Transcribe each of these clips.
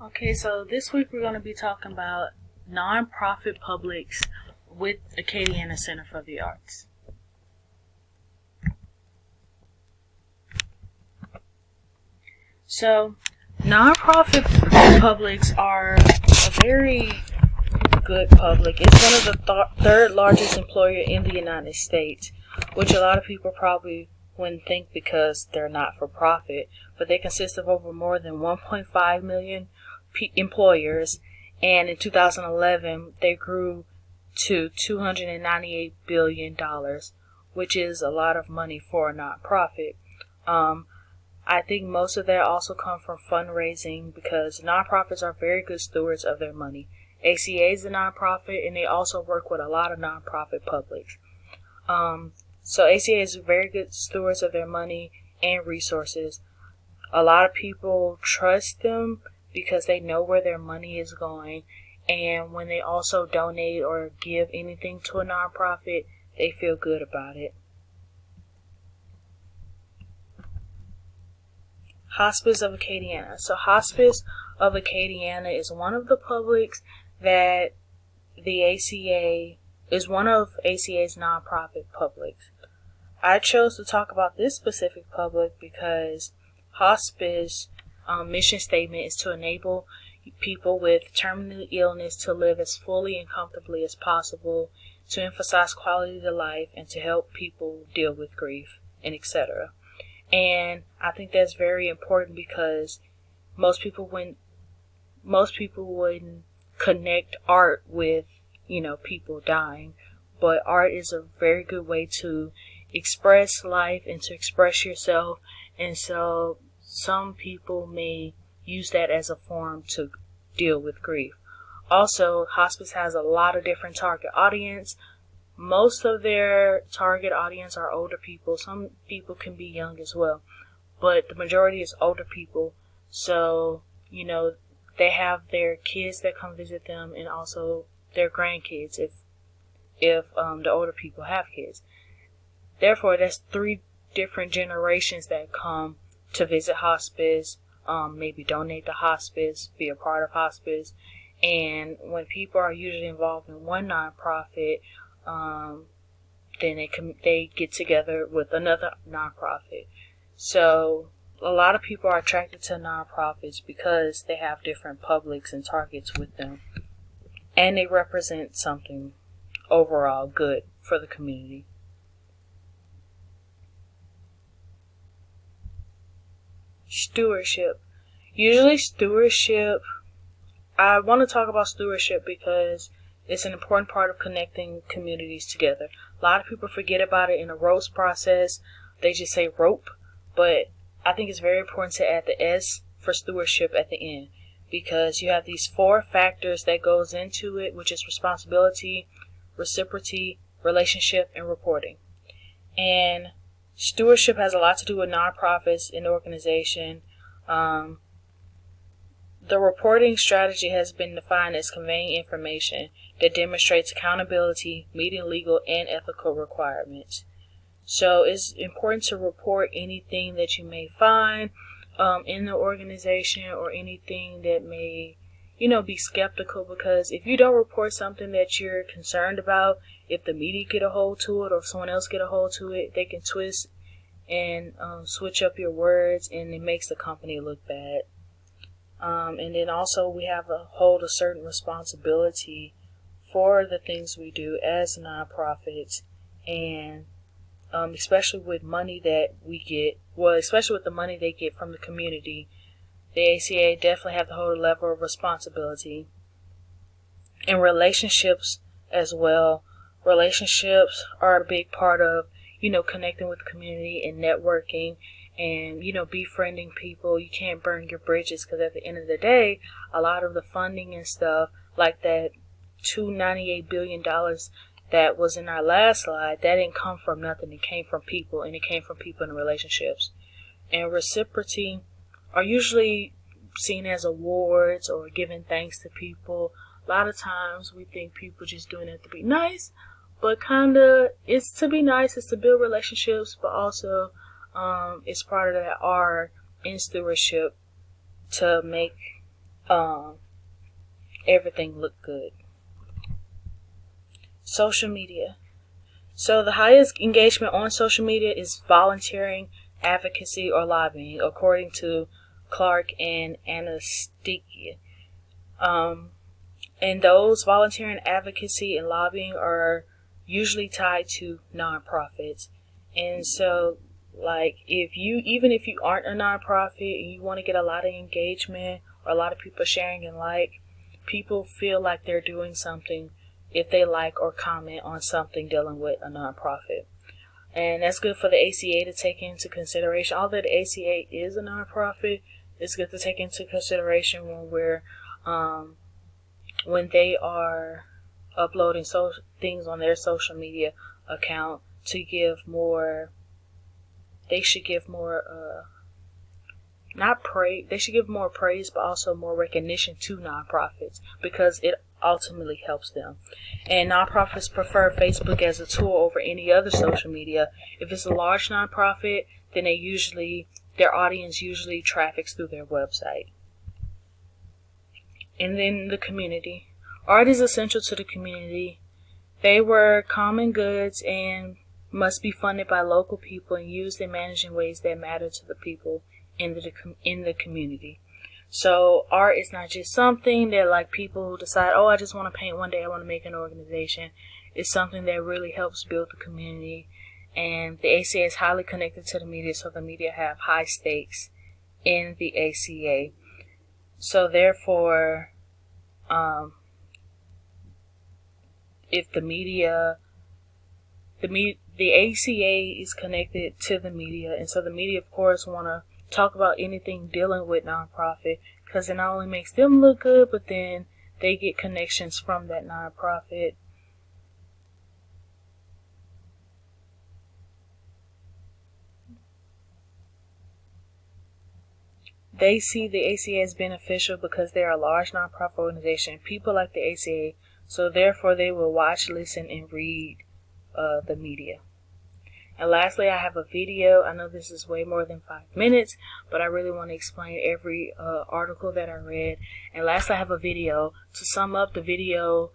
Okay, so this week we're going to be talking about nonprofit publics with Acadiana Center for the Arts. So, nonprofit publics are a very good public. It's one of the third largest employer in the United States, which a lot of people probably wouldn't think because they're not for profit, but they consist of over more than 1.5 million employers, and in 2011 they grew to $298 billion, which is a lot of money for a nonprofit. I think most of that also come from fundraising because nonprofits are very good stewards of their money. ACA is a nonprofit, and they also work with a lot of nonprofit publics. So ACA is very good stewards of their money and resources. A lot of people trust them because they know where their money is going, and when they also donate or give anything to a nonprofit, they feel good about it. Hospice of Acadiana. So Hospice of Acadiana is one of the publics that the ACA is one of ACA's nonprofit publics. I chose to talk about this specific public because hospice mission statement is to enable people with terminal illness to live as fully and comfortably as possible, to emphasize quality of life, and to help people deal with grief, and etc. And I think that's very important because most people wouldn't connect art with, people dying, but art is a very good way to express life and to express yourself, and so some people may use that as a form to deal with grief. Also, hospice has a lot of different target audience. Most of their target audience are older people. Some people can be young as well, but the majority is older people. So, they have their kids that come visit them, and also their grandkids if the older people have kids. Therefore, that's 3 different generations that come to visit hospice, maybe donate to hospice, be a part of hospice. And when people are usually involved in one nonprofit, then they get together with another nonprofit. So a lot of people are attracted to nonprofits because they have different publics and targets with them, and they represent something overall good for the community. Stewardship. I want to talk about stewardship because it's an important part of connecting communities together. A lot of people forget about it in the ropes process. They just say rope, but I think it's very important to add the S for stewardship at the end, because you have these 4 factors that goes into it, which is responsibility, reciprocity, relationship, and reporting. And stewardship has a lot to do with nonprofits and organization. The reporting strategy has been defined as conveying information that demonstrates accountability, meeting legal and ethical requirements. So it's important to report anything that you may find in the organization, or anything that may, be skeptical, because if you don't report something that you're concerned about, if the media get a hold to it or if someone else get a hold to it, they can twist and switch up your words, and it makes the company look bad. And then also we have to hold a certain responsibility for the things we do as nonprofits, and especially with money that we get, especially with the money they get from the community, the ACA definitely have to hold a level of responsibility. And relationships as well. Relationships are a big part of, connecting with the community and networking and, befriending people. You can't burn your bridges, because at the end of the day, a lot of the funding and stuff, like that $298 billion that was in our last slide, that didn't come from nothing. It came from people, and it came from people in relationships. And reciprocity are usually seen as awards or giving thanks to people. A lot of times we think people just doing it to be nice, but kinda it's to be nice, it's to build relationships, but also it's part of that art in stewardship to make everything look good. Social media. So the highest engagement on social media is volunteering, advocacy, or lobbying, according to Clark and Anastasia. And those volunteering, advocacy, and lobbying are usually tied to nonprofits. And so, like, even if you aren't a nonprofit and you want to get a lot of engagement or a lot of people sharing and like, people feel like they're doing something if they like or comment on something dealing with a nonprofit. And that's good for the ACA to take into consideration. Although the ACA is a nonprofit, it's good to take into consideration when they are uploading things on their social media account to give more. They should give more not praise. They should give more praise, but also more recognition to nonprofits because it ultimately helps them. And nonprofits prefer Facebook as a tool over any other social media. If it's a large nonprofit, then their audience usually traffics through their website. And then the community. Art is essential to the community. They were common goods and must be funded by local people and used and managed in ways that matter to the people in the community. So art is not just something that like people who decide, oh, I just want to paint one day, I want to make an organization. It's something that really helps build the community. And the ACA is highly connected to the media, so the media have high stakes in the ACA. So therefore, if the ACA is connected to the media, and so the media, of course, want to talk about anything dealing with nonprofit because it not only makes them look good, but then they get connections from that nonprofit. They see the ACA as beneficial because they are a large nonprofit organization. People like the ACA, so therefore they will watch, listen, and read the media. And lastly, I have a video. I know this is way more than 5 minutes, but I really want to explain every article that I read. And lastly, I have a video. To sum up the video,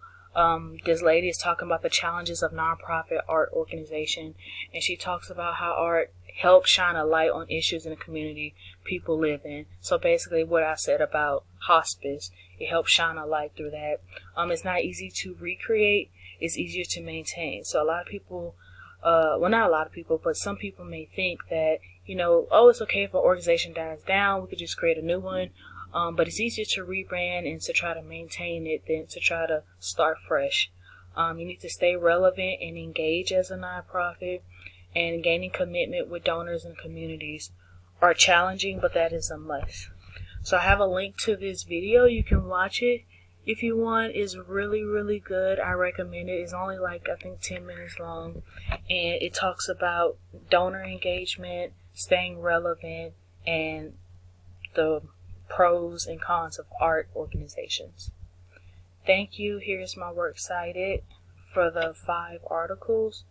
this lady is talking about the challenges of nonprofit art organization. And she talks about how art helps shine a light on issues in the community people live in. So basically what I said about hospice, it helps shine a light through that. It's not easy to recreate. It's easier to maintain. So a lot of people, well, not a lot of people, but some people may think that, oh, it's okay if an organization dies down, we could just create a new one. But it's easier to rebrand and to try to maintain it than to try to start fresh. You need to stay relevant and engage as a nonprofit, and gaining commitment with donors and communities are challenging, but that is a must. So I have a link to this video. You can watch it if you want. It's really, really good. I recommend it. It's only like, I think, 10 minutes long. And it talks about donor engagement, staying relevant, and the pros and cons of art organizations. Thank you. Here's my works cited for the 5 articles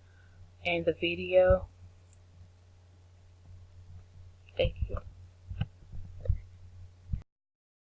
and the video. Thank you.